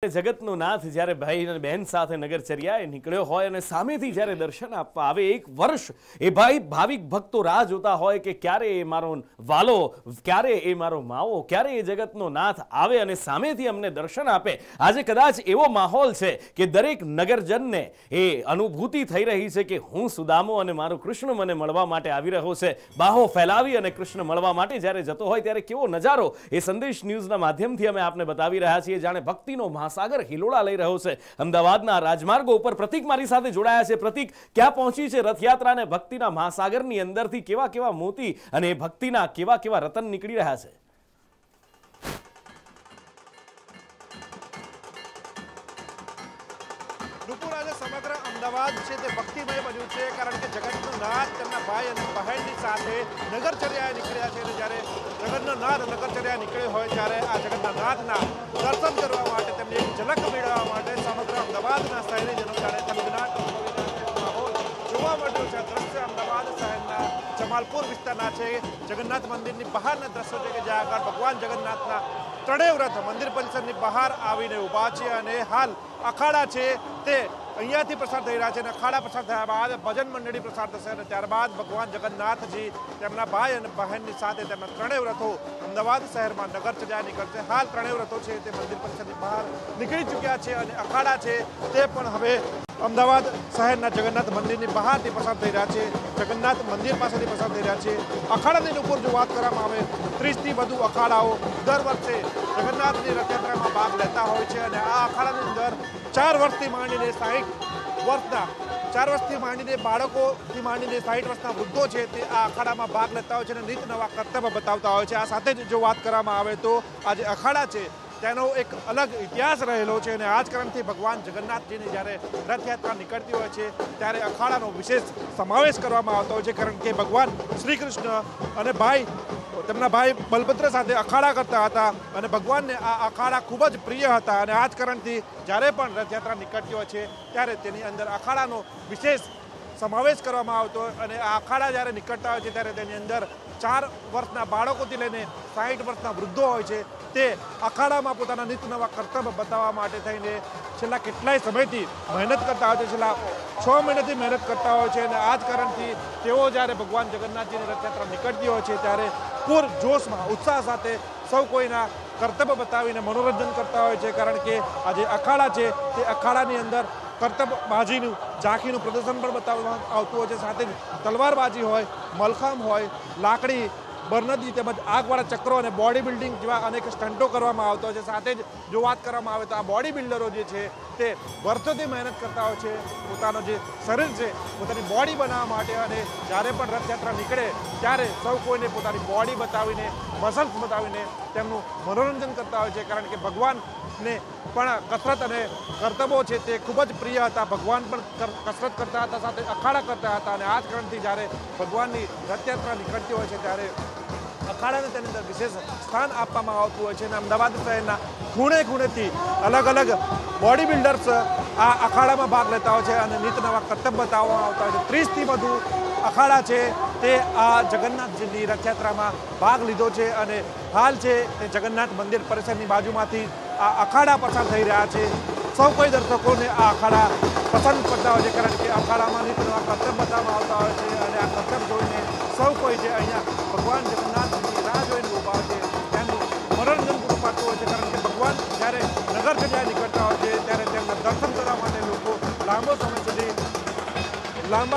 જગતનો નાથ જ્યારે ભાઈ અને બહેન સાથે નગરચર્યાએ નીકળ્યો હોય અને સામેથી જ્યારે દર્શન આપવા આવે એક વર્ષ એ ભાઈ ભાવિક ભક્તો રાહ જોતા હોય કે ક્યારે એ મારો વાલો, ક્યારે એ મારો માવો, ક્યારે એ જગતનો નાથ આવે અને સામેથી અમને દર્શન આપે। આજે કદાચ એવો માહોલ છે કે દરેક નગરજનને એ અનુભૂતિ થઈ રહી છે કે હું સુદામો અને મારો કૃષ્ણ મને મળવા માટે આવી રહ્યો છે। બાહો ફેલાવી અને કૃષ્ણ મળવા માટે જ્યારે જતો હોય ત્યારે કેવો નજારો એ સંદેશ ન્યૂઝના માધ્યમથી અમે આપને બતાવી રહ્યા છીએ। જાણે ભક્તિનો સાગર હિલોળા લઈ રહ્યો છે। અમદાવાદના રાજમાર્ગો ઉપર પ્રતિક મારી સાથે જોડાયા છે। પ્રતિક, ક્યાં પહોંચી છે રથયાત્રા અને ભક્તિના મહાસાગરની અંદરથી કેવા કેવા મોતી અને ભક્તિના કેવા કેવા રતન નીકળી રહ્યા છે? સમગ્ર અમદાવાદ છે તે ભક્તિમય બન્યું છે, કારણ કે જગતનો નાથ તેમના ભાઈ અને બહેનની સાથે નગરચર્યાએ નીકળ્યા છે। જ્યારે જગતનો નાથ નગરચર્યા નીકળ્યો હોય ત્યારે આ જગતના નાથના દર્શન કરવા માટે, તેમની એક ઝલક મેળવવા માટે સમગ્ર અમદાવાદના શહેરીજનો જાણે થનગનાટ માહોલ જોવા મળ્યો છે। દ્રશ્ય અમદાવાદ શહેરના જમાલપુર વિસ્તારના છે। જગન્નાથ મંદિરની બહારના દ્રશ્યો છે કે જ્યાં આગળ ભગવાન જગન્નાથના ત્રણેય રથ મંદિર પરિસરની બહાર આવીને ઊભા છે અને હાલ અખાડા છે તે અહીંયાથી પ્રસાર થઈ રહ્યા છે અને અખાડા પ્રસાર થયા બાદ ભજન મંડળી પ્રસાર થશે અને ત્યારબાદ ભગવાન જગન્નાથજી તેમના ભાઈ અને બહેનની સાથે તેમના ત્રણેય રથો અમદાવાદ શહેરમાં નગરચર્યા નીકળશે। હાલ ત્રણેય રથો છે તે મંદિર પરિસરની બહાર નીકળી ચૂક્યા છે અને અખાડા છે તે પણ હવે અમદાવાદ શહેરના જગન્નાથ મંદિરની બહારથી પસાર થઈ રહ્યા છે, જગન્નાથ મંદિર પાસેથી પસાર થઈ રહ્યા છે। અખાડાની ઉપર જો વાત કરવામાં આવે 30થી વધુ અખાડાઓ દર વર્ષે જગન્નાથની રથયાત્રામાં ભાગ લેતા હોય છે અને આ અખાડાની અંદર 4 વર્ષથી માંડીને 4 વર્ષથી માંડીને બાળકોથી માંડીને 60 વર્ષના વૃદ્ધો છે તે આ અખાડામાં ભાગ લેતા હોય છે અને નીત નવા કર્તવ્ય બતાવતા હોય છે। આ સાથે જ જો વાત કરવામાં આવે તો આ જે અખાડા છે તેનો એક અલગ ઇતિહાસ રહેલો છે અને આ જ કારણથી ભગવાન જગન્નાથજીની જ્યારે રથયાત્રા નીકળતી હોય છે ત્યારે અખાડાનો વિશેષ સમાવેશ કરવામાં આવતો હોય છે, કારણ કે ભગવાન શ્રી કૃષ્ણ અને તેમના ભાઈ બલભદ્ર સાથે અખાડા કરતા હતા અને ભગવાનને આ અખાડા ખૂબ જ પ્રિય હતા અને આ જ કારણથી જ્યારે પણ રથયાત્રા નીકળતી હોય છે ત્યારે તેની અંદર અખાડાનો વિશેષ સમાવેશ કરવામાં આવતો હોય અને આ અખાડા જ્યારે નીકળતા હોય છે ત્યારે તેની અંદર 4 વર્ષના બાળકોથી લઈને 60 વર્ષના વૃદ્ધો હોય છે તે અખાડામાં પોતાના નિત નવા કર્તવ્ય બતાવવા માટે થઈને છેલ્લા કેટલાય સમયથી મહેનત કરતા હોય છે, છેલ્લા 6 મહિનાથી મહેનત કરતા હોય છે અને આ જ કારણથી તેઓ જ્યારે ભગવાન જગન્નાથજીની રથયાત્રા નીકળતી હોય છે ત્યારે પૂર જોશમાં ઉત્સાહ સાથે સૌ કોઈના કર્તવ્ય બતાવીને મનોરંજન કરતા હોય છે, કારણ કે આ જે અખાડા છે તે અખાડાની અંદર કર્તબબાજીનું ઝાંખીનું પ્રદર્શન પણ બતાવવામાં આવતું હોય છે। સાથે જ તલવારબાજી હોય, મલખામ હોય, લાકડી, બરનદી તેમજ આગવાળા ચક્રો અને બોડી બિલ્ડિંગ જેવા અનેક સ્ટન્ટો કરવામાં આવતા હોય છે। સાથે જ જો વાત કરવામાં આવે તો આ બોડી બિલ્ડરો જે છે તે વર્ષોથી મહેનત કરતા હોય છે પોતાનો જે શરીર છે પોતાની બોડી બનાવવા માટે અને જ્યારે પણ રથયાત્રા નીકળે ત્યારે સૌ કોઈને પોતાની બોડી બતાવીને, મસલ્સ બતાવીને તેમનું મનોરંજન કરતા હોય છે, કારણ કે ભગવાનને પણ કસરત અને કર્તવ્યો છે તે ખૂબ જ પ્રિય હતા। ભગવાન પણ કસરત કરતા હતા, સાથે અખાડા કરતા હતા અને આ જ કારણથી જ્યારે ભગવાનની રથયાત્રા નીકળતી હોય છે ત્યારે અખાડાને તેની અંદર વિશેષ સ્થાન આપવામાં આવતું હોય છે અને અમદાવાદ શહેરના ખૂણે ખૂણેથી અલગ અલગ બોડી બિલ્ડર્સ આ અખાડામાં ભાગ લેતા હોય છે અને નીત નવા કર્તવ્ય બતાવવામાં આવતા હોય છે। 30થી વધુ અખાડા છે તે આ જગન્નાથજીની રથયાત્રામાં ભાગ લીધો છે અને હાલ છે તે જગન્નાથ મંદિર પરિસરની બાજુમાંથી આ અખાડા પસાર થઈ રહ્યા છે। સૌ કોઈ દર્શકોને આ અખાડા પસંદ કરતા હોય છે, કારણ કે અખાડામાં નીત નવા કર્તવ્ય બતાવવામાં આવતા હોય છે અને આ કર્તવ્ય જોઈને સૌ કોઈ જે અહીંયા ભગવાન જગન્નાથની રાહ જોઈને ઊભા હોય છે તેનું મનોરંજન પૂરું પાડતું હોય છે, કારણ કે ભગવાન જ્યારે નગરચર્યા નીકળતા હોય છે ત્યારે તેમના દર્શન કરવા માટે લોકો લાંબા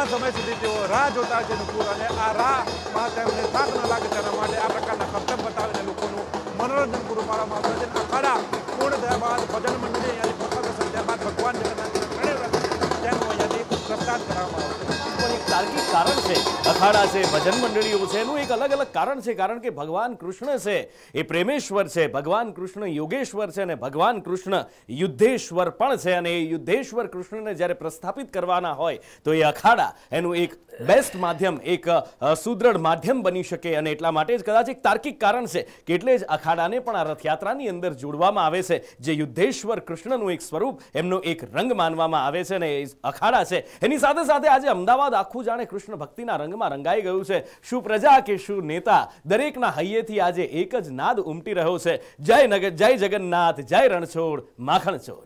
સમય સુધી તેઓ રાહ જોતા હોય છે નુપુર અને આ રાહમાં તેમને થાક ન લાગે તેના માટે આ પ્રકારના કર્તવ્ય બતાવીને લોકોનું મનોરંજન પૂરું પાડવામાં આવતું હોય છે। અખાડા પૂર્ણ થયા બાદ ભજન મંડળી અહીંયાથી પસાર થશે, ત્યારબાદ ભગવાન જગન્નાથના ત્રણેય રથ તેનું અહીંયાથી પ્રસ્થાન કરવામાં આવશે। એક તાર્કિક કારણ છે, અખાડા છે, ભજન મંડળીઓ છે, એનું એક અલગ અલગ કારણ છે, કારણ કે ભગવાન કૃષ્ણ છે એ પ્રેમેશ્વર છે, ભગવાન કૃષ્ણ યોગેશ્વર છે અને ભગવાન કૃષ્ણ યુદ્ધેશ્વર પણ છે અને એ યુદ્ધેશ્વર કૃષ્ણને જ્યારે પ્રસ્થાપિત કરવાના હોય તો એ અખાડા એનું એક બેસ્ટ માધ્યમ, એક સુદૃઢ માધ્યમ બની શકે અને એટલા માટે જ કદાચ એક તાર્કિક કારણ છે કે એટલે જ અખાડાને પણ આ રથયાત્રાની અંદર જોડવામાં આવે છે, જે યુદ્ધેશ્વર કૃષ્ણનું એક સ્વરૂપ, એમનો એક રંગ માનવામાં આવે છે અને એ અખાડા છે। એની સાથે સાથે આજે અમદાવાદ આખું જાણે કૃષ્ણ ભક્તિ ભક્તિના રંગમાં રંગાઈ ગયું છે. શું પ્રજા કે શું નેતા, દરેકના હૈયેથી આજે એક જ નાદ ઉમટી રહ્યો છે, જય જગન્નાથ, જય રણછોડ, માખણ ચોર.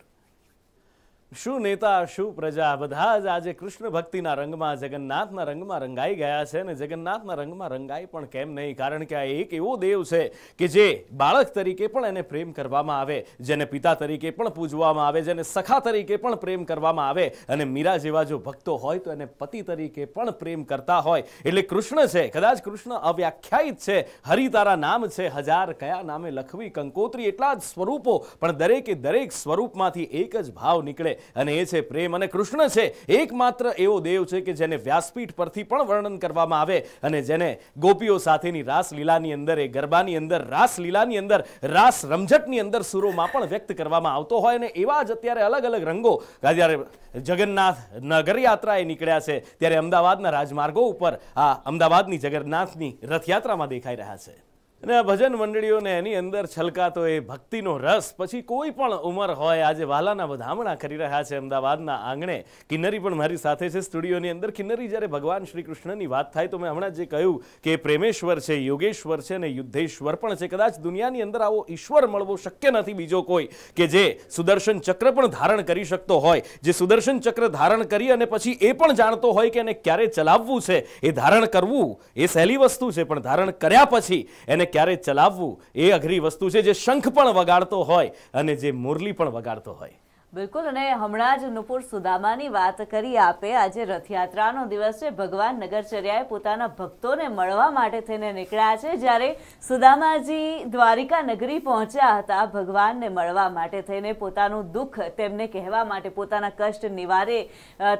શું નેતા, શું પ્રજા, બધા જ આજે કૃષ્ણ ભક્તિના રંગમાં, જગન્નાથના રંગમાં રંગાઈ ગયા છે. અને જગન્નાથના રંગમાં રંગાઈ પણ કેમ નહીં, કારણ કે આ એક એવો દેવ છે કે જે બાળક તરીકે પણ એને પ્રેમ કરવામાં આવે, જેને પિતા તરીકે પણ પૂજવામાં આવે, જેને સખા તરીકે પણ પ્રેમ કરવામાં આવે, અને મીરા જેવા જો ભક્તો હોય તો એને પતિ તરીકે પણ પ્રેમ કરતા હોય. એટલે કૃષ્ણ છે, કદાચ કૃષ્ણ અવ્યાખ્યાયિત છે. હરિ તારા નામ છે હજાર, કયા નામે લખવી કંકોત્રી. એટલા જ સ્વરૂપો, પણ દરેકે દરેક સ્વરૂપમાંથી એક જ ભાવ નીકળે, અને એ છે પ્રેમ. અને કૃષ્ણ છે એકમાત્ર એવો દેવ છે કે જેને વ્યાસપીઠ પરથી પણ વર્ણન કરવામાં આવે, અને જેને ગોપીઓ સાથેની રાસલીલાની અંદર, એ ગરબાની અંદર, રાસલીલાની અંદર, રાસ રમઝટની અંદર સુરોમાં પણ વ્યક્ત કરવામાં આવતો હોય. અને એવા જ અત્યારે અલગ અલગ રંગો જ્યારે જગન્નાથ નગર યાત્રાએ નીકળ્યા છે, ત્યારે અમદાવાદના રાજમાર્ગો ઉપર આ અમદાવાદની જગન્નાથની રથયાત્રામાં દેખાઈ રહ્યા છે. અને આ ભજન મંડળીઓને એની અંદર છલકાતો એ ભક્તિનો રસ, પછી કોઈ પણ ઉંમર હોય, આજે વાલાના વધામણા કરી રહ્યા છે અમદાવાદના આંગણે. કિન્નરી પણ મારી સાથે છે સ્ટુડિયોની અંદર. કિન્નરી, જ્યારે ભગવાન શ્રી કૃષ્ણની વાત થાય તો મેં હમણાં જે કહ્યું કે પ્રેમેશ્વર છે, યોગેશ્વર છે અને યુદ્ધેશ્વર પણ છે. કદાચ દુનિયાની અંદર આવો ઈશ્વર મળવો શક્ય નથી બીજો કોઈ કે જે સુદર્શન ચક્ર પણ ધારણ કરી શકતો હોય, જે સુદર્શન ચક્ર ધારણ કરી અને પછી એ પણ જાણતો હોય કે એને ક્યારે ચલાવવું છે. એ ધારણ કરવું એ સહેલી વસ્તુ છે, પણ ધારણ કર્યા પછી એને ક્યારે ચલાવવું એ અઘરી વસ્તુ છે. જે શંખ પણ વગાડતો હોય અને જે મુરલી પણ વગાડતો હોય. બિલકુલ. અને હમણાં જ નુપુર સુદામાની વાત કરી આપે. આજે રથયાત્રાનો દિવસ છે. ભગવાન નગરચર્યાએ પોતાના ભક્તોને મળવા માટે થઈને નીકળ્યા છે. જ્યારે સુદામાજી દ્વારિકા નગરી પહોંચ્યા હતા ભગવાનને મળવા માટે થઈને, પોતાનું દુઃખ તેમને કહેવા માટે, પોતાના કષ્ટ નિવારે,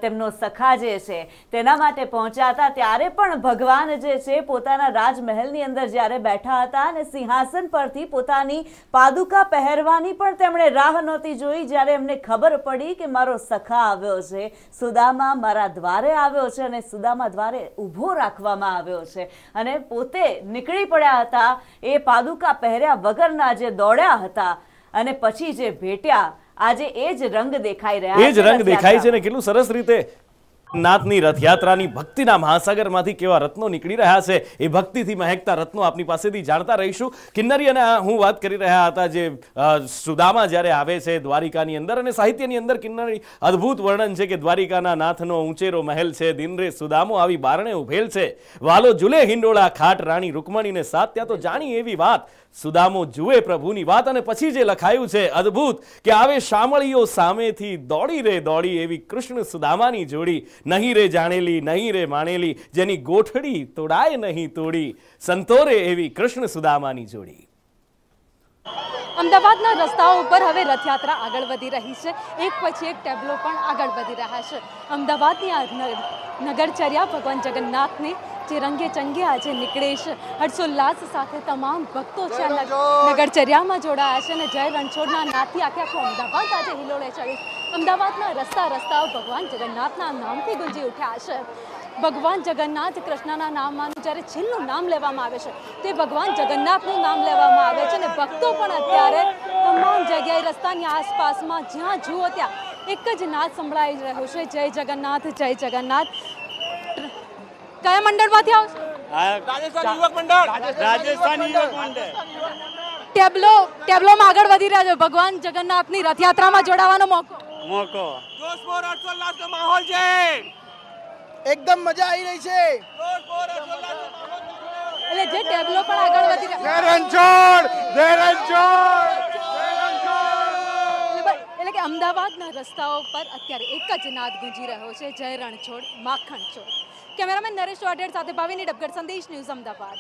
તેમનો સખા જે છે તેના માટે પહોંચ્યા હતા. ત્યારે પણ ભગવાન જે છે પોતાના રાજમહેલની અંદર જ્યારે બેઠા હતા અને સિંહાસન પરથી પોતાની પાદુકા પહેરવાની પણ તેમણે રાહ નહોતી જોઈ. જ્યારે એમને ખબર પડી કે મારો સખા આવ્યો છે, સુદામા મારા દ્વારે આવ્યો છે અને સુદામા દ્વારે ઊભો રાખવામાં આવ્યો છે, અને પોતે નીકળી પડ્યા હતા એ પાદુકા પહેર્યા વગરના, જે દોડ્યા હતા અને પછી જે ભેટ્યા, આજે એ જ રંગ દેખાઈ રહ્યા છે. એ જ રંગ દેખાય છે ને કેટલું સરસ રીતે નાથની રથયાત્રાની ભક્તિના મહાસાગરમાંથી કેવા રત્નો નીકળી રહ્યા છે. એ ભક્તિથી મહેકતા રત્નો આપની પાસેથી જાણતા રહીશું. કિન્નરી, અને હું વાત કરી રહ્યા હતા જે સુદામા જ્યારે આવે છે દ્વારિકાની અંદર, અને સાહિત્યની અંદર કિન્નરી અદ્ભુત વર્ણન છે કે દ્વારિકાના નાથનો ઊંચેરો મહેલ છે, દિનરે સુદામો આવી બારણે ઉભેલ છે, વાલો ઝૂલે હિંડોળા ખાટ, રાણી રૂકમણીને સાથ. ત્યાં તો જાણી એવી વાત, સુદામો જુએ પ્રભુની વાત. અને પછી જે લખાયું છે અદ્ભુત કે આવે શામળીઓ સામેથી દોડી રે દોડી, એવી કૃષ્ણ સુદામાની જોડી, નહીં રે જાણેલી નહીં રે માણેલી, જેની ગોઠડી તોડાય નહીં તોડી, સંતોરે એવી કૃષ્ણ સુદામાની જોડી. અમદાવાદના રસ્તાઓ ઉપર હવે રથયાત્રા આગળ વધી રહી છે. એક પછી એક ટેબ્લો પણ આગળ વધી રહ્યા છે. અમદાવાદની આ નગરચર્યા ભગવાન જગન્નાથની જે રંગે ચંગે આજે નીકળે છે, હર્ષોલ્લાસ સાથે તમામ ભક્તો છે નગરચર્યામાં જોડાયા છે. અને જય રણછોડના નાદથી આખો અમદાવાદ આજે હિલોળે ચડ્યું. અમદાવાદના રસ્તાઓ ભગવાન જગન્નાથના નામથી ગુંજી ઉઠ્યા છે. ભગવાન જગન્નાથ, કૃષ્ણના નામમાંનું જ્યારે છેલ્લું નામ લેવામાં આવે છે તે ભગવાન જગન્નાથનું નામ લેવામાં આવે છે. અને ભક્તો પણ અત્યારે તમામ જગ્યાએ રસ્તાની આસપાસમાં જ્યાં જુઓ ત્યાં એક જ નાદ સંભળાઈ રહ્યો છે, જય જગન્નાથ, જય જગન્નાથ. કયા મંડળમાંથી આવશે? રાજસ્થાન યુવક મંડળ. ટેબ્લોમાં આગળ વધી રહ્યા છે. ભગવાન જગન્નાથની રથયાત્રામાં જોડાવાનો મોકો. જોશમાં હર્ષોલ્લાસનો માહોલ છે. એકદમ મજા આવી રહી છે. એટલે જે ટેબ્લો પણ આગળ વધી રહ્યા જય રણછોડ, જય રણછોડ. એટલે કે અમદાવાદના રસ્તાઓ પર અત્યારે એક જ નાદ ગુંજી રહ્યો છે, જય રણછોડ, માખણ ચોર. કેમેરામેન નરેશ વાઢેર સાથે ભાવિની ડબગર, સંદેશ ન્યૂઝ, અમદાવાદ.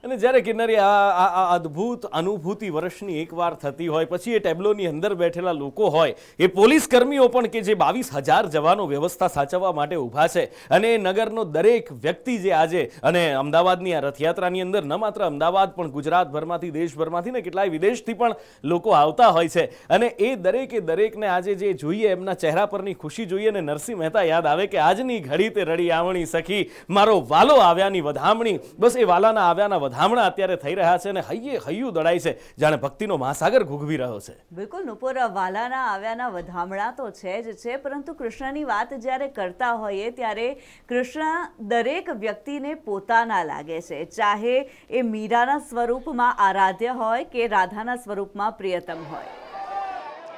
અને જ્યારે કિન્નરી આ અદ્ભુત અનુભૂતિ વર્ષની એકવાર થતી હોય, પછી એ ટેબ્લોની અંદર બેઠેલા લોકો હોય, એ પોલીસ કર્મીઓ પણ કે જે 22,000 જવાનો વ્યવસ્થા સાચવવા માટે ઊભા છે, અને એ નગરનો દરેક વ્યક્તિ જે આજે, અને અમદાવાદની આ રથયાત્રાની અંદર ન માત્ર અમદાવાદ પણ ગુજરાતભરમાંથી, દેશભરમાંથી ને કેટલાય વિદેશથી પણ લોકો આવતા હોય છે. અને એ દરેકને આજે જે જોઈએ એમના ચહેરા પરની ખુશી જોઈએ ને નરસિંહ મહેતા યાદ આવે કે આજની ઘડી તે રડી આવણી સખી, મારો વાલો આવ્યાની વધામણી. બસ એ વાલાના આવ્યાના વધામણા અત્યારે થઈ રહ્યા છે અને હૈયું દળાય છે, જાણે ભક્તિનો મહાસાગર ઘૂઘવી રહ્યો છે. બિલકુલ નુપુર, વાલાના આવ્યાના વધામણા તો છે જ છે, પરંતુ કૃષ્ણની વાત જ્યારે કરતા હોઈએ ત્યારે કૃષ્ણ દરેક વ્યક્તિને પોતાના લાગે છે, ચાહે એ મીરાના સ્વરૂપમાં આરાધ્ય હોય કે રાધાના સ્વરૂપમાં પ્રિયતમ હોય.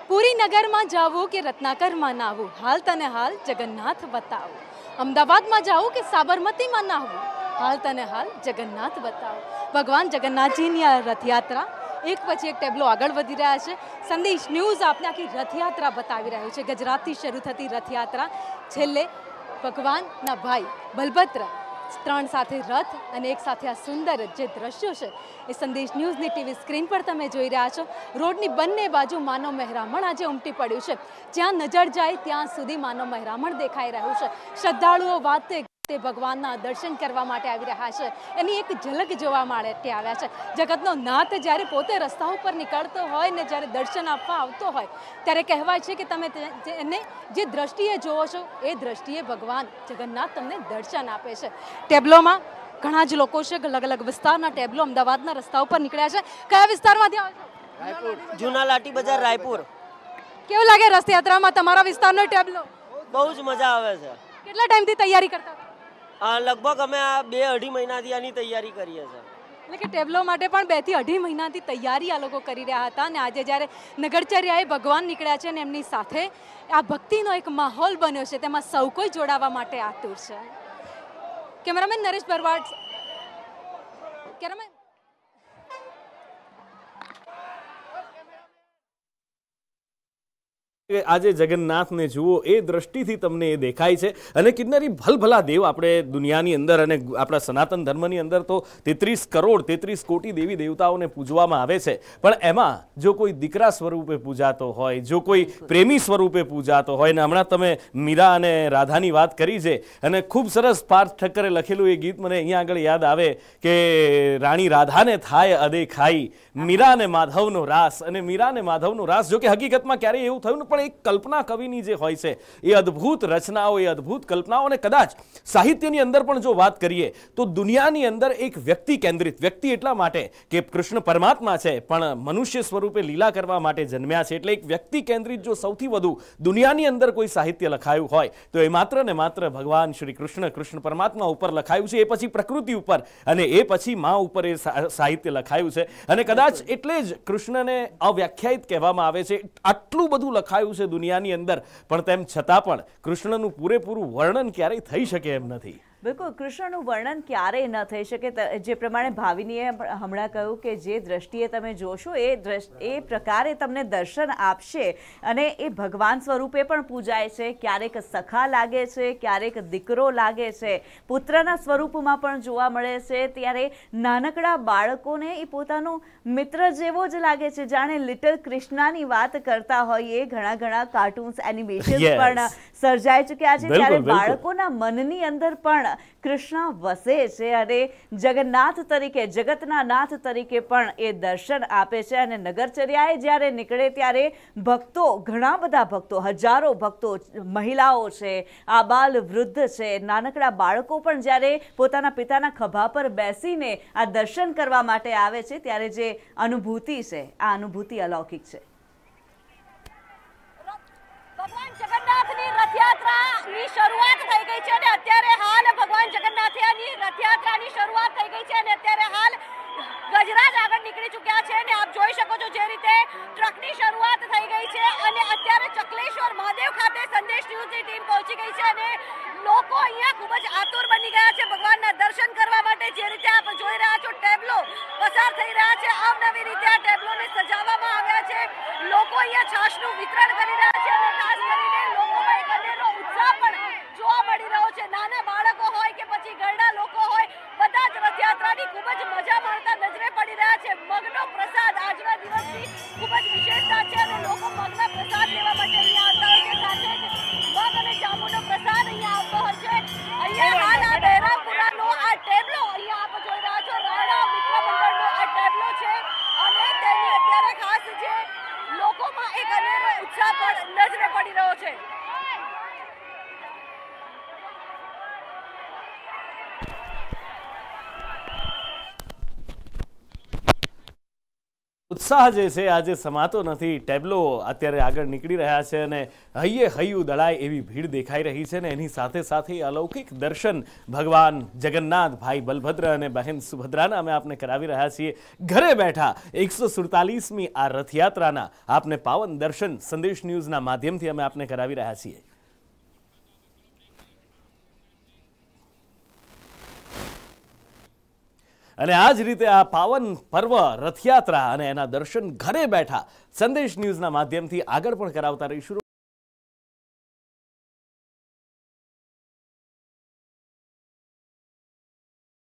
પુરી નગરમાં જાવું કે રત્નાકરમાં નાવું, હાલ તને હાલ જગન્નાથ બતાવું. અમદાવાદમાં જાવું કે સાબરમતીમાં નાહવું, હાલ તને હાલ જગન્નાથ બતાવું. ભગવાન જગન્નાથજીની આ રથયાત્રા એક પછી એક ટેબ્લો આગળ વધી રહ્યા છે. સંદેશ ન્યૂઝ આપને આખી રથયાત્રા બતાવી રહ્યું છે. ગુજરાતથી શરૂ થતી રથયાત્રા છેલ્લે ભગવાનના ભાઈ બલભદ્ર 3 સાથે રથ અને એક સાથે આ સુંદર જે દ્રશ્યો છે એ સંદેશ ન્યૂઝની ટીવી સ્ક્રીન પર તમે જોઈ રહ્યા છો. રોડની બંને બાજુ માનવ મહેરામણ આજે ઉમટી પડ્યું છે. જ્યાં નજર જાય ત્યાં સુધી માનવ મહેરામણ દેખાઈ રહ્યું છે. શ્રદ્ધાળુઓ વાતે તે ભગવાનના દર્શન કરવા માટે આવી રહ્યા છે, એની એક ઝલક જોવા માટે આવ્યા છે. જગતનો નાથ જ્યારે પોતે રસ્તા ઉપર નીકળતો હોય ને જ્યારે દર્શન આપવા આવતો હોય ત્યારે કહેવાય છે કે તમે એને જે દ્રષ્ટિએ જોવો છો એ દ્રષ્ટિએ ભગવાન જગન્નાથ તમને દર્શન આપે છે. ટેબ્લોમાં ઘણા જ લોકો છે, અલગ અલગ વિસ્તારના ટેબ્લો અમદાવાદના રસ્તા ઉપર નીકળ્યા છે. કયા વિસ્તારમાંથી આવો છો? રાયપુર, જૂના લાઠી બજાર, રાયપુર. કેવું લાગે રથયાત્રામાં તમારા વિસ્તારનો ટેબ્લો? બહુ જ મજા આવે છે. કેટલા ટાઈમથી તૈયારી કરતા હતા? લગભગ અમે આ 2-2.5 મહિનાથી આની તૈયારી કરીએ છીએ. એટલે કે ટેબ્લો માટે પણ 2 થી 2.5 મહિનાથી તૈયારી આ લોકો કરી રહ્યા હતા અને આજે જ્યારે નગરચર્યાએ ભગવાન નીકળ્યા છે અને એમની સાથે આ ભક્તિનો એક માહોલ બન્યો છે, તેમાં સૌ કોઈ જોડાવા માટે આતુર છે. કેમેરામેન નરેશ બરવાડ, કેમેરામેન આજે જગન્નાથને જુઓ એ દ્રષ્ટિથી તમને એ દેખાય છે. અને કિન્નરી ભલભલા દેવ આપણે દુનિયાની અંદર અને આપણા સનાતન ધર્મની અંદર તો 33 કોટી દેવી દેવતાઓને પૂજવામાં આવે છે, પણ એમાં જો કોઈ દીકરા સ્વરૂપે પૂજાતો હોય, જો કોઈ પ્રેમી સ્વરૂપે પૂજાતો હોય, ને હમણાં તમે મીરા અને રાધાની વાત કરી છે અને ખૂબ સરસ પાર્થ ઠક્કરે લખેલું એ ગીત મને અહીંયા આગળ યાદ આવે કે રાણી રાધાને થાય અદેખાઈ, મીરા અને માધવનો રાસ. અને મીરા અને માધવનો રાસ જો કે હકીકતમાં ક્યારેય એવું થયું ને, પણ એક કલ્પના કવિની જે હોય છે એ અદ્ભુત રચનાઓ, એ અદ્ભુત કલ્પનાઓ. અને કદાચ સાહિત્યની અંદર પણ જો વાત કરીએ તો દુનિયાની અંદર એક વ્યક્તિ કેન્દ્રિત, વ્યક્તિ એટલા માટે કે કૃષ્ણ પરમાત્મા છે પણ મનુષ્ય સ્વરૂપે લીલા કરવા માટે જન્મ્યા છે, એટલે એક વ્યક્તિ કેન્દ્રિત જો સૌથી વધુ દુનિયાની અંદર કોઈ સાહિત્ય લખાયું હોય તો એ માત્ર ને માત્ર ભગવાન શ્રી કૃષ્ણ પરમાત્મા ઉપર લખાયું છે. એ પછી પ્રકૃતિ ઉપર અને એ પછી મા ઉપર એ સાહિત્ય લખાયું છે. અને કદાચ એટલે જ કૃષ્ણને અવ્યાખ્યાયિત કહેવામાં આવે છે. આટલું બધું લખાયું છે દુનિયાની અંદર, પણ તેમ છતાં પણ કૃષ્ણનું પૂરેપૂરું વર્ણન ક્યારેય થઈ શકે એમ નથી. બિલકુલ, કૃષ્ણનું વર્ણન ક્યારેય ન થઈ શકે. જે પ્રમાણે ભાવિનીએ હમણાં કહ્યું કે જે દ્રષ્ટિએ તમે જોશો એ પ્રકારે તમને દર્શન આપશે. અને એ ભગવાન સ્વરૂપે પણ પૂજાય છે, ક્યારેક સખા લાગે છે, ક્યારેક દીકરો લાગે છે, પુત્રના સ્વરૂપમાં પણ જોવા મળે છે. ત્યારે નાનકડા બાળકોને એ પોતાનો મિત્ર જેવો જ લાગે છે, જાણે લિટલ કૃષ્ણાની વાત કરતા હોઈએ. ઘણા કાર્ટૂન્સ, એનિમેશન પણ સર્જાઈ ચૂક્યા છે. ત્યારે બાળકોના મનની અંદર પણ કૃષ્ણ વસે છે અને જગન્નાથ તરીકે, જગતના નાથ તરીકે પણ એ દર્શન આપે છે. અને નગરચર્યાએ જ્યારે નીકળે ત્યારે ભક્તો, ઘણા બધા ભક્તો, હજારો ભક્તો, મહિલાઓ છે, આબાલ વૃદ્ધ છે, નાનકડા બાળકો પણ જ્યારે પોતાના પિતાના ખભા પર બેસીને આ દર્શન કરવા માટે આવે છે ત્યારે જે અનુભૂતિ છે, આ અનુભૂતિ અલૌકિક છે. ભગવાન જગન્નાથની રથયાત્રાની શરૂઆત થઈ ગઈ છે અને અત્યારે હાલ ભગવાન જગન્નાથની રથયાત્રાની શરૂઆત થઈ ગઈ છે અને અત્યારે હાલ ગજરાજ આગળ નીકળી ચૂક્યા છે અને આપ જોઈ શકો છો જે રીતે ટ્રકની શરૂઆત થઈ ગઈ છે અને અત્યારે ચકલેશ્વર મહાદેવ ખાતે સંદેશ ન્યૂઝની ટીમ પહોંચી ગઈ છે અને લોકો અહીંયા ખૂબ જ આતુર બની ગયા છે ભગવાનના દર્શન કરવા માટે. જે રીતે આપ જોઈ રહ્યા છો ટેબ્લો પસાર થઈ રહ્યા છે, અવનવી રીતે આ ટેબ્લોને સજાવવામાં આવ્યા છે. લોકો અહીંયા છાશનું વિતરણ કરી રહ્યા છે અને ખાસ કરીને લોકોમાં એક અનેરો ઉત્સાહ પણ જોવા મળી રહ્યો છે. નાના બાળકો હોય કે પછી ઘરડા લોકો હોય, બધા જ રથયાત્રાની ખૂબ જ મજા માણતા નજરે પડી રહ્યા છે. મગનો પ્રસાદ આજના દિવસની ખૂબ જ વિશેષતા છે અને લોકો મગના પ્રસાદ લેવા માટે અહીંયા આવતા હોય છે. સાથે જ મગ અને જાંબુનો પ્રસાદ અહીંયા આવતો હોય છે. અહીંયા હાલ આ બહેરામપુરાનો આ ટેબ્લો અહીંયા આપ જોઈ રહ્યા છો, રાણા મિત્ર મંડળનો આ ટેબ્લો છે અને તેની અત્યારે ખાસ જે લોકોમાં એક અનેરો ઉત્સાહ પણ નજરે પડી રહ્યો છે. ઉત્સાહ જે છે આજે સમાતો નથી. ટેબ્લો અત્યારે આગળ નીકળી રહ્યા છે અને હૈયે હૈયું દળાય એવી ભીડ દેખાઈ રહી છે ને એની સાથે સાથે અલૌકિક દર્શન ભગવાન જગન્નાથ, ભાઈ બલભદ્ર અને બહેન સુભદ્રાના અમે આપને કરાવી રહ્યા છીએ. ઘરે બેઠા 147મી આ રથયાત્રાના આપને પાવન દર્શન સંદેશ ન્યૂઝના માધ્યમથી અમે આપને કરાવી રહ્યા છીએ. અને આ જ રીતે આ પાવન પર્વ રથયાત્રા અને એના દર્શન ઘરે બેઠા સંદેશ ન્યૂઝના માધ્યમથી આગળ પણ કરાવતા રહીશું.